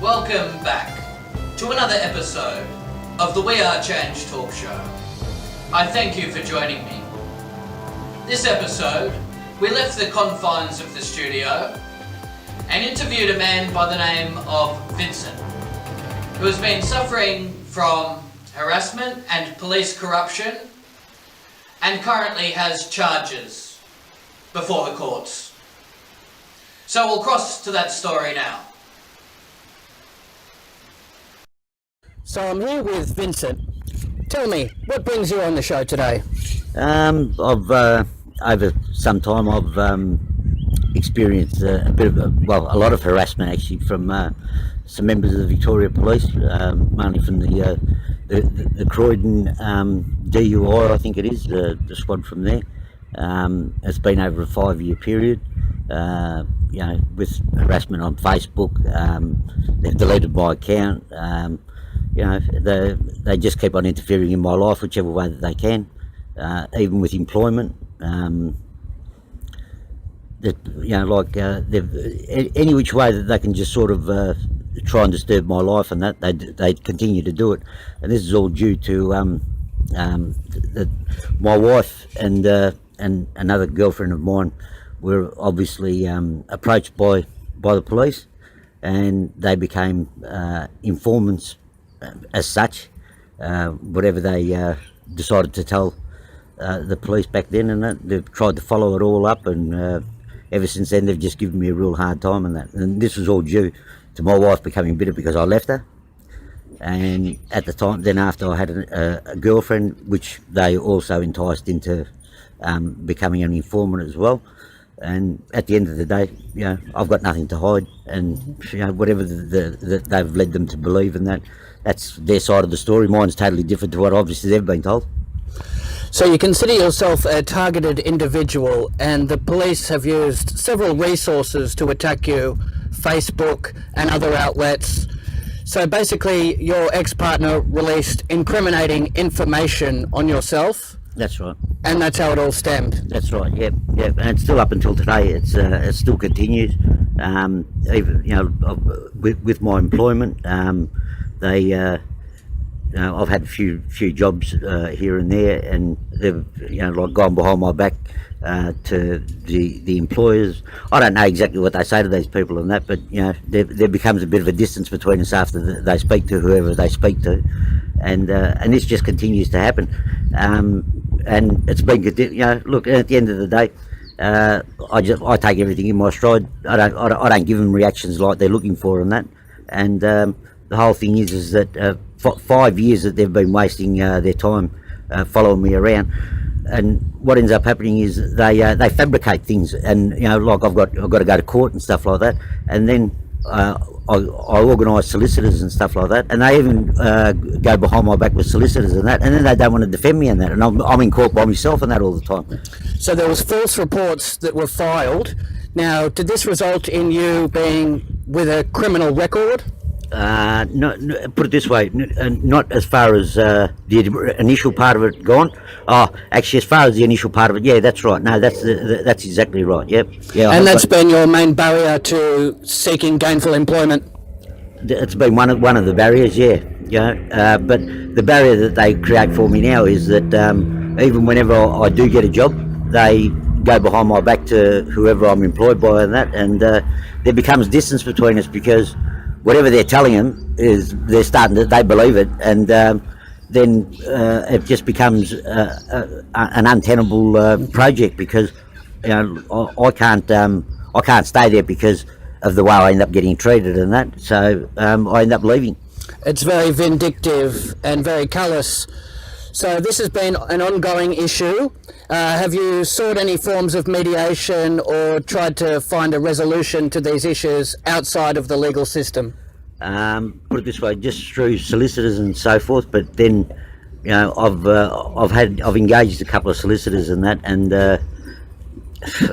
Welcome back to another episode of the We Are Change talk show. I thank you for joining me. This episode, we left the confines of the studio and interviewed a man by the name of Vincent, who has been suffering from harassment and police corruption and currently has charges before the courts. So we'll cross to that story now. So I'm here with Vincent. Tell me, what brings you on the show today? Over some time I've experienced a lot of harassment actually from some members of the Victoria Police, mainly from the Croydon DUI, I think it is, the squad from there. It's been over a 5-year period, with harassment on Facebook. They've deleted my account. They just keep on interfering in my life whichever way that they can, even with employment. Any which way that they can just sort of try and disturb my life, and that they continue to do it. And this is all due to my wife and another girlfriend of mine were obviously approached by the police, and they became informants as such, whatever they decided to tell the police back then, and that they've tried to follow it all up, and ever since then they've just given me a real hard time. And this was all due to my wife becoming bitter because I left her, and at the time then after I had a girlfriend which they also enticed into becoming an informant as well. And at the end of the day, I've got nothing to hide, and whatever they've led them to believe, and that's their side of the story. Mine's totally different to what obviously they've been told. So you consider yourself a targeted individual, and the police have used several resources to attack you, Facebook and other outlets. So basically your ex-partner released incriminating information on yourself. That's right. And that's how it all stemmed. That's right. Yep. And it's still up until today. It still continues. Even with my employment, I've had a few jobs here and there, and they've gone behind my back to the employers. I don't know exactly what they say to these people and that, but there becomes a bit of a distance between us after they speak to whoever they speak to, and this just continues to happen. And it's been look, at the end of the day, I take everything in my stride. I don't give them reactions like they're looking for and that. And the whole thing is that 5 years that they've been wasting their time following me around, and what ends up happening is they fabricate things, and like I've got to go to court and stuff like that, and then I organise solicitors and stuff like that, and they even go behind my back with solicitors and that, and then they don't want to defend me and that, and I'm in court by myself and that all the time. So there was false reports that were filed. Now, did this result in you being with a criminal record? No, put it this way, not as far as the initial part of it gone. Oh, actually, as far as the initial part of it, yeah, that's right. No, that's exactly right. Yep. Yeah. And that's been your main barrier to seeking gainful employment? It's been one of the barriers, yeah. But the barrier that they create for me now is that even whenever I do get a job, they go behind my back to whoever I'm employed by and that, and there becomes distance between us because whatever they're telling them is they believe it, and then it just becomes an untenable project because I can't stay there because of the way I end up getting treated and that. So I end up leaving. It's very vindictive and very callous. So this has been an ongoing issue. Have you sought any forms of mediation or tried to find a resolution to these issues outside of the legal system? Put it this way, just through solicitors and so forth. But then, I've engaged a couple of solicitors and that, and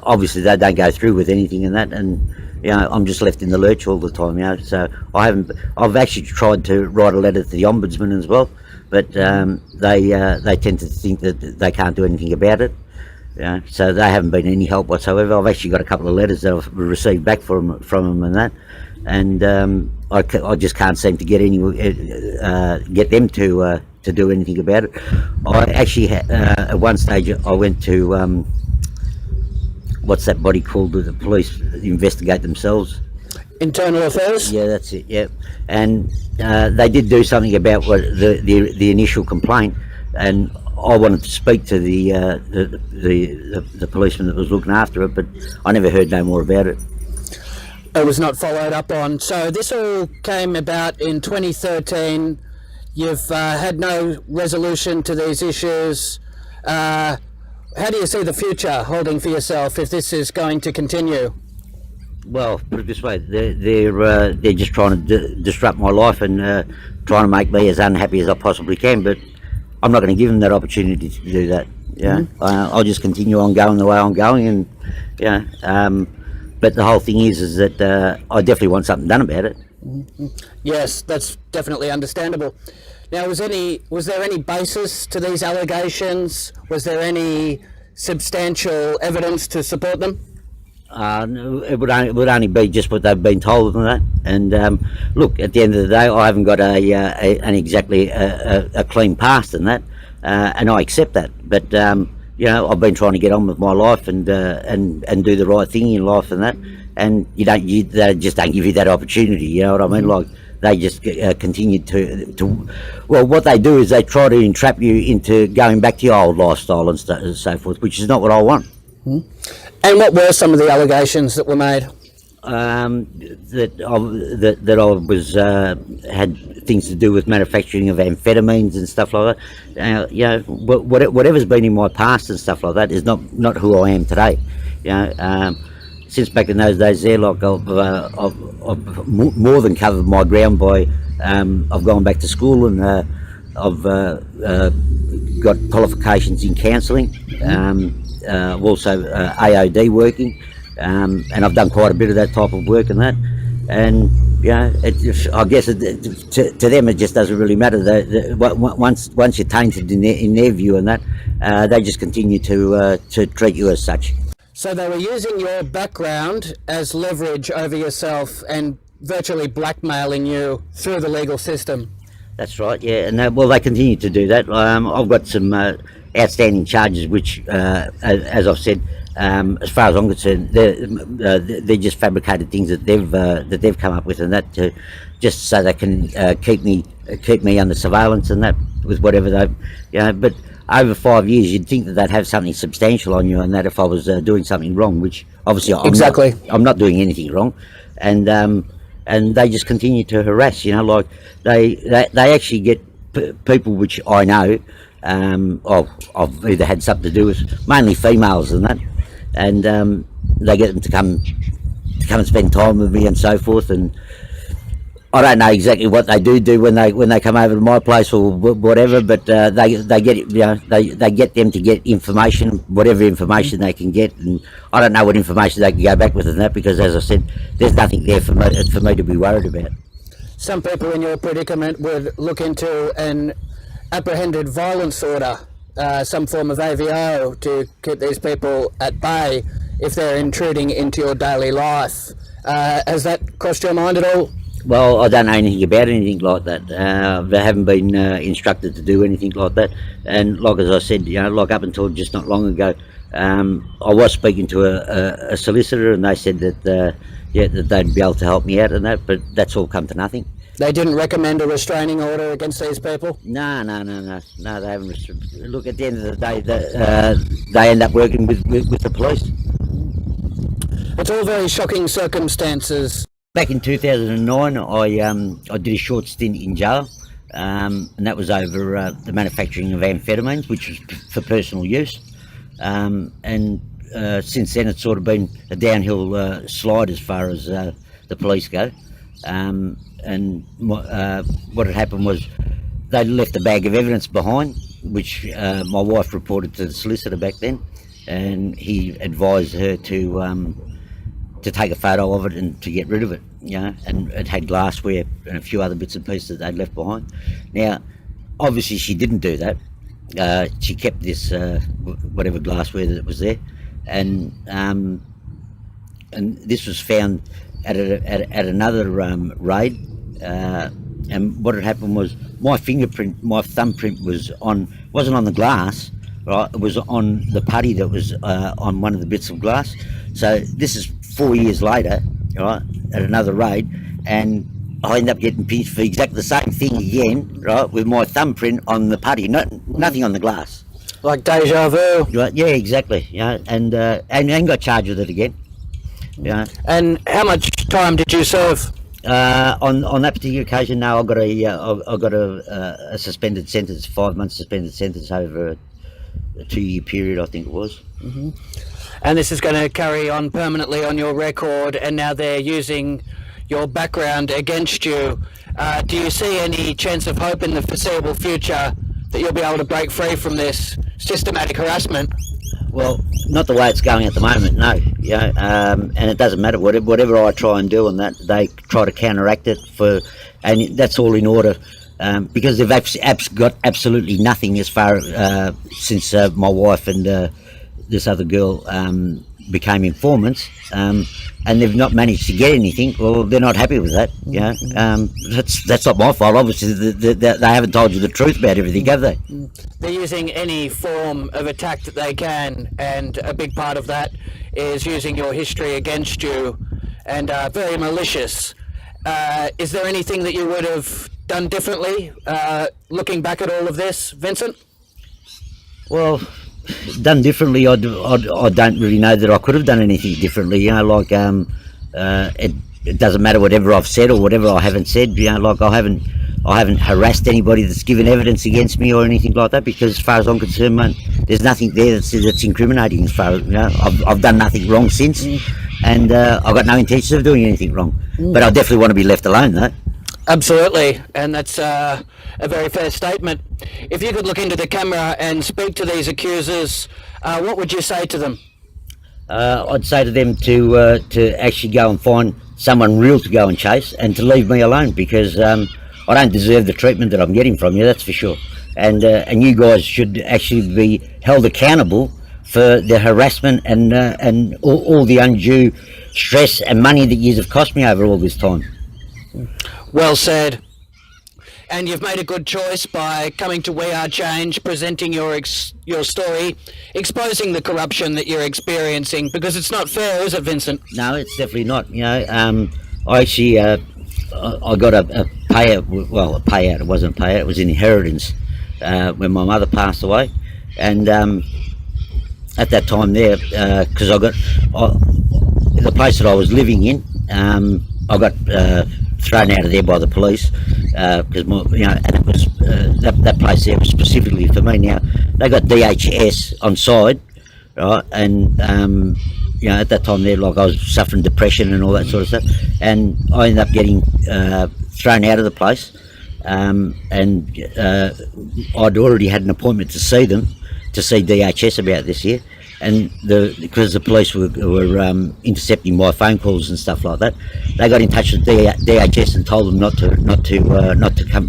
obviously they don't go through with anything and that, and I'm just left in the lurch all the time. So I've actually tried to write a letter to the Ombudsman as well, but they tend to think that they can't do anything about it. So they haven't been any help whatsoever. I've actually got a couple of letters that I've received back from them and that, and I just can't seem to get get them to do anything about it. I actually at one stage I went to what's that body called? The police investigate themselves. Internal affairs? Yeah, that's it. Yeah, and they did do something about what the initial complaint, and I wanted to speak to the policeman that was looking after it, but I never heard no more about it. It was not followed up on. So this all came about in 2013. You've had no resolution to these issues. How do you see the future holding for yourself if this is going to continue? Well, put it this way, they're just trying to disrupt my life and trying to make me as unhappy as I possibly can, but I'm not going to give them that opportunity to do that. Yeah, I'll just continue on going the way I'm going, and but the whole thing is that I definitely want something done about it. Yes, that's definitely understandable. Now, was there any basis to these allegations? Was there any substantial evidence to support them? No, it would only be just what they've been told and that. And look, at the end of the day, I haven't got an exactly a clean past in that, and I accept that. But I've been trying to get on with my life and do the right thing in life and that. And they just don't give you that opportunity. You know what I mean? Like, they just continue to. Well, what they do is they try to entrap you into going back to your old lifestyle and so forth, which is not what I want. And what were some of the allegations that were made? That I was had things to do with manufacturing of amphetamines and stuff like that. Whatever's been in my past and stuff like that is not who I am today. Since back in those days, there, like I've more than covered my ground by I've gone back to school and I've got qualifications in counselling. I've also AOD working, and I've done quite a bit of that type of work and that. And I guess to them it just doesn't really matter. Once you're tainted in their view and that, they just continue to treat you as such. So they were using your background as leverage over yourself and virtually blackmailing you through the legal system. That's right, yeah, and they continue to do that. I've got some outstanding charges, which, as I've said, as far as I'm concerned, they're just fabricated things that they've come up with, and that just so they can keep me under surveillance and that with whatever they, But over 5 years, you'd think that they'd have something substantial on you, and that if I was doing something wrong, which obviously I'm not doing anything wrong, and they just continue to harass. Like they actually get people which I know. I've either had something to do with mainly females and that, and they get them to come and spend time with me and so forth. And I don't know exactly what they do when they come over to my place or whatever, but they get it. They get them to get information, whatever information they can get, and I don't know what information they can go back with and that, because as I said, there's nothing there for me to be worried about. Some people in your predicament would look into an apprehended violence order, some form of AVO, to keep these people at bay if they're intruding into your daily life. Has that crossed your mind at all? Well, I don't know anything about anything like that. They haven't been instructed to do anything like that. And like as I said, like up until just not long ago, I was speaking to a solicitor, and they said that that they'd be able to help me out and that, but that's all come to nothing. They didn't recommend a restraining order against these people? No, they haven't. Look, at the end of the day, they end up working with the police. It's all very shocking circumstances. Back in 2009, I did a short stint in jail, and that was over the manufacturing of amphetamines, which was for personal use. And since then, it's sort of been a downhill slide as far as the police go. And what had happened was they left a bag of evidence behind, which my wife reported to the solicitor back then, and he advised her to take a photo of it and to get rid of it. And it had glassware and a few other bits and pieces that they'd left behind. Now, obviously she didn't do that. She kept this whatever glassware that was there, and this was found at another raid and what had happened was my thumbprint wasn't on the glass, right? It was on the putty that was on one of the bits of glass. So this is 4 years later, right, at another raid, and I end up getting pinched for exactly the same thing again, right, with my thumbprint on the putty, nothing on the glass. Like deja vu. Right? Yeah, exactly. Yeah, and got charged with it again. Yeah. And how much time did you serve? On that particular occasion, no, I got a suspended sentence, 5 months suspended sentence over a 2-year period, I think it was. And this is going to carry on permanently on your record, and now they're using your background against you. Do you see any chance of hope in the foreseeable future that you'll be able to break free from this systematic harassment? Well, not the way it's going at the moment, no. Yeah, and it doesn't matter whatever I try and do on that, they try to counteract it and that's all in order, because they've got absolutely nothing as far since my wife and this other girl became informants, and they've not managed to get anything. Well, they're not happy with that. Yeah, that's not my fault. Obviously, they haven't told you the truth about everything, have they? They're using any form of attack that they can, and a big part of that is using your history against you, and very malicious. Is there anything that you would have done differently, looking back at all of this, Vincent? Well, done differently, I don't really know that I could have done anything differently. You know, like it doesn't matter whatever I've said or whatever I haven't said. You know, like I haven't harassed anybody that's given evidence against me or anything like that, because as far as I'm concerned, man, there's nothing there that's incriminating. As far as, you know, I've done nothing wrong since, and I've got no intention of doing anything wrong. But I definitely want to be left alone, though. Absolutely, and that's a very fair statement. If you could look into the camera and speak to these accusers, what would you say to them? I'd say to them to actually go and find someone real to go and chase, and to leave me alone, because I don't deserve the treatment that I'm getting from you, that's for sure. And you guys should actually be held accountable for the harassment and all the undue stress and money that you have cost me over all this time. Well said. And you've made a good choice by coming to We Are Change, presenting your story, exposing the corruption that you're experiencing, because it's not fair, is it, Vincent? No, it's definitely not. You know, I actually I got a payout. Well, a payout. It wasn't a payout. It was an inheritance when my mother passed away, and at that time there, because the place that I was living in, I got thrown out of there by the police, because and it was that place there was specifically for me. Now they got DHS on side, right, and at that time there, like, I was suffering depression and all that sort of stuff, and I ended up getting thrown out of the place, and I'd already had an appointment to see DHS about this year. And because the police were intercepting my phone calls and stuff like that, they got in touch with DHS and told them not to come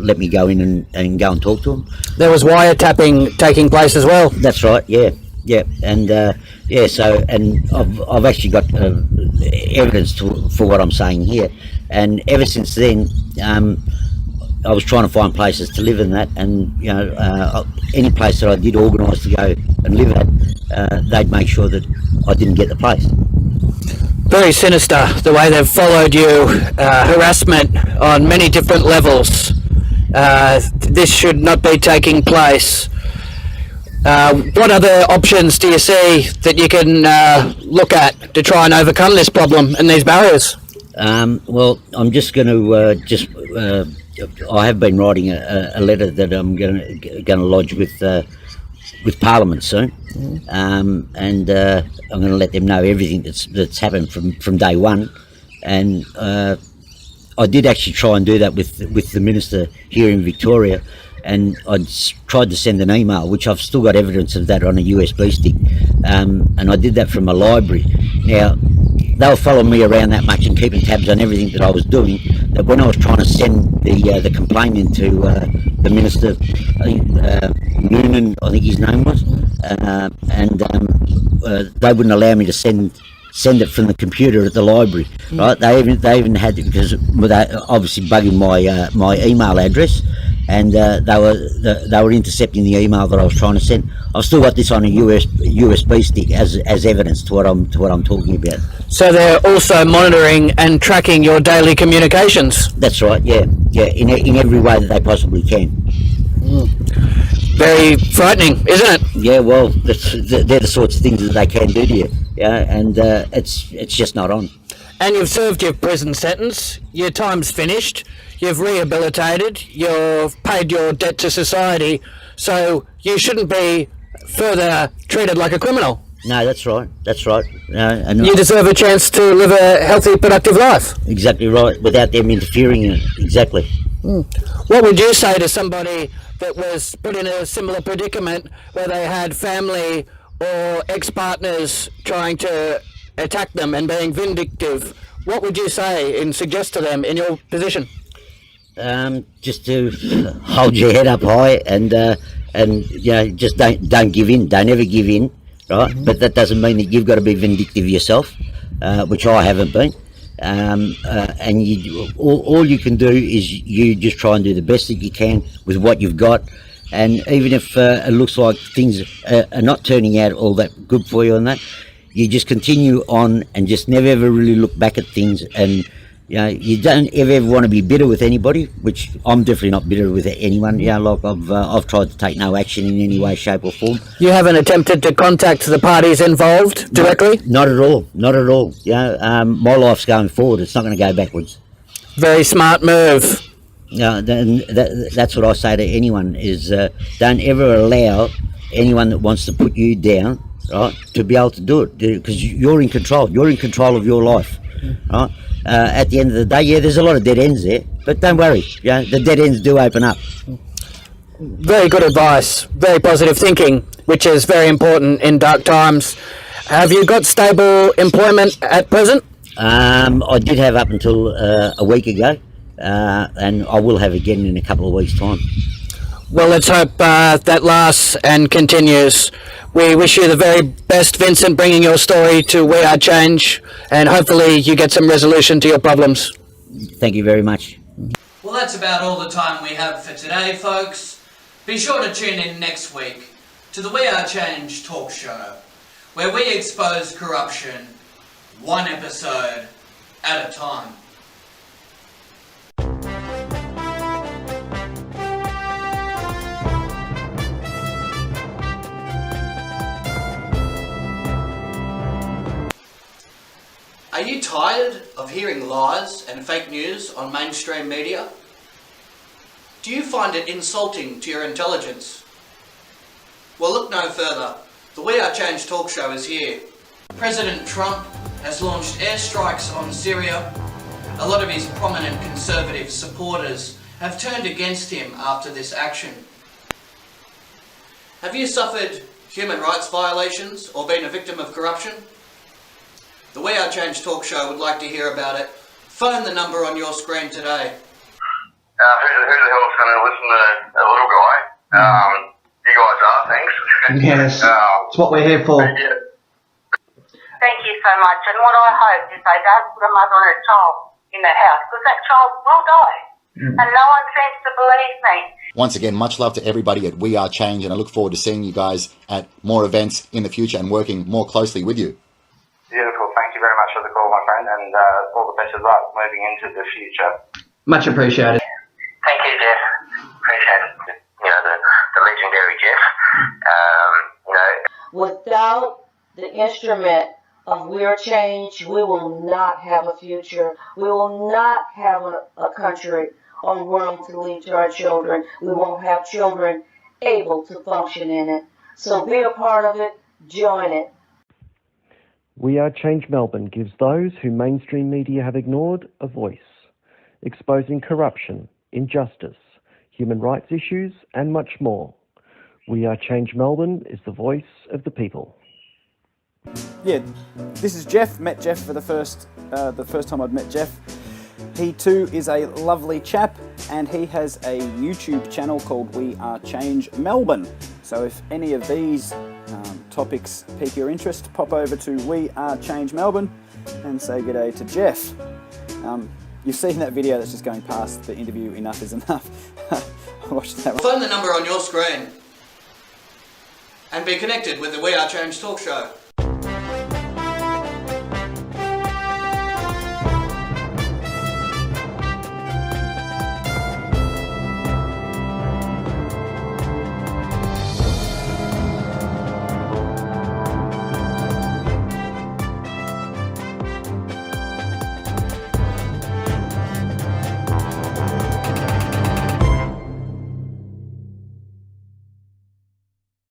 let me go in and go and talk to them. There was wiretapping taking place as well. That's right. Yeah, and So, and I've actually got evidence for what I'm saying here. And ever since then, I was trying to find places to live in that, and any place that I did organise to go and live at, they'd make sure that I didn't get the place. Very sinister the way they've followed you, harassment on many different levels. This should not be taking place. What other options do you see that you can look at to try and overcome this problem and these barriers? Well, I'm just going to I have been writing a letter that I'm going to lodge with Parliament soon, and I'm going to let them know everything that's happened from day one. And I did actually try and do that with the Minister here in Victoria, and I tried to send an email, which I've still got evidence of that on a USB stick, and I did that from a library. Now, they were following me around that much and keeping tabs on everything that I was doing, that when I was trying to send the complaint into the Minister, Noonan, I think his name was, and they wouldn't allow me to send send it from the computer at the library, right? They even had it because they obviously bugging my email address, and they were intercepting the email that I was trying to send. I've still got this on a USB stick as evidence to what I'm talking about. So they're also monitoring and tracking your daily communications. That's right. Yeah, in every way that they possibly can. Very frightening, isn't it? Yeah, well, they're the sorts of things that they can do to you. Yeah, and it's just not on. And you've served your prison sentence, your time's finished, you've rehabilitated, you've paid your debt to society, so you shouldn't be further treated like a criminal. No, that's right. And You deserve a chance to live a healthy, productive life. exactly right, without them interfering in it. Exactly. What would you say to somebody that was put in a similar predicament where they had family or ex-partners trying to attack them and being vindictive? What would you say and suggest to them in your position? Just to hold your head up high and just don't give in. Don't ever give in, right? But that doesn't mean that you've got to be vindictive yourself, which I haven't been. And all you can do is you just try and do the best that you can with what you've got. And even if it looks like things are not turning out all that good for you on that, you just continue on and just never ever really look back at things. And you don't ever want to be bitter with anybody, which I'm definitely not bitter with anyone. Like I've tried to take no action in any way, shape or form. You haven't attempted to contact the parties involved directly? Not at all. My life's going forward. It's not going to go backwards. Very smart move. That's what I say to anyone is don't ever allow anyone that wants to put you down, right, to be able to do it, because you're in control. You're in control of your life, right? At the end of the day, there's a lot of dead ends there, but don't worry, the dead ends do open up. Very good advice, very positive thinking, which is very important in dark times. Have you got stable employment at present? I did have up until a week ago, and I will have again in a couple of weeks' time. Well, let's hope that lasts and continues. We wish you the very best, Vincent, bringing your story to We Are Change, and hopefully you get some resolution to your problems. Thank you very much. Well, that's about all the time we have for today, folks. Be sure to tune in next week to the We Are Change talk show, where we expose corruption one episode at a time. Are you tired of hearing lies and fake news on mainstream media? Do you find it insulting to your intelligence? Well, look no further. The We Are Change talk show is here. President Trump has launched airstrikes on Syria. A lot of his prominent conservative supporters have turned against him after this action. Have you suffered human rights violations or been a victim of corruption? The We Are Change talk show would like to hear about it. Phone the number on your screen today. Who the hell's going to listen to a little guy? You guys are, thanks. Yes, it's what we're here for. Yeah. Thank you so much. And what I hope is they don't put a mother and a child in the house, because that child will die. And no one seems to believe me. Once again, much love to everybody at We Are Change, and I look forward to seeing you guys at more events in the future and working more closely with you. Beautiful. Thank you very much for the call, my friend, and all the best of luck moving into the future. Much appreciated. Thank you, Jeff. Appreciate it. The legendary Jeff. Without the instrument of We Are Change, we will not have a future. We will not have a country or world to leave to our children. We won't have children able to function in it. So be a part of it. Join it. We Are Change Melbourne gives those who mainstream media have ignored a voice, exposing corruption, injustice, human rights issues, and much more. We Are Change Melbourne is the voice of the people. Yeah, this is Jeff. Met Jeff for the first time I'd met Jeff. He too is a lovely chap, and he has a YouTube channel called We Are Change Melbourne. So if any of these topics pique your interest, pop over to We Are Change Melbourne and say good day to Jeff. You've seen that video that's just going past the interview, Enough is Enough. Watch that one. Phone the number on your screen and be connected with the We Are Change talk show.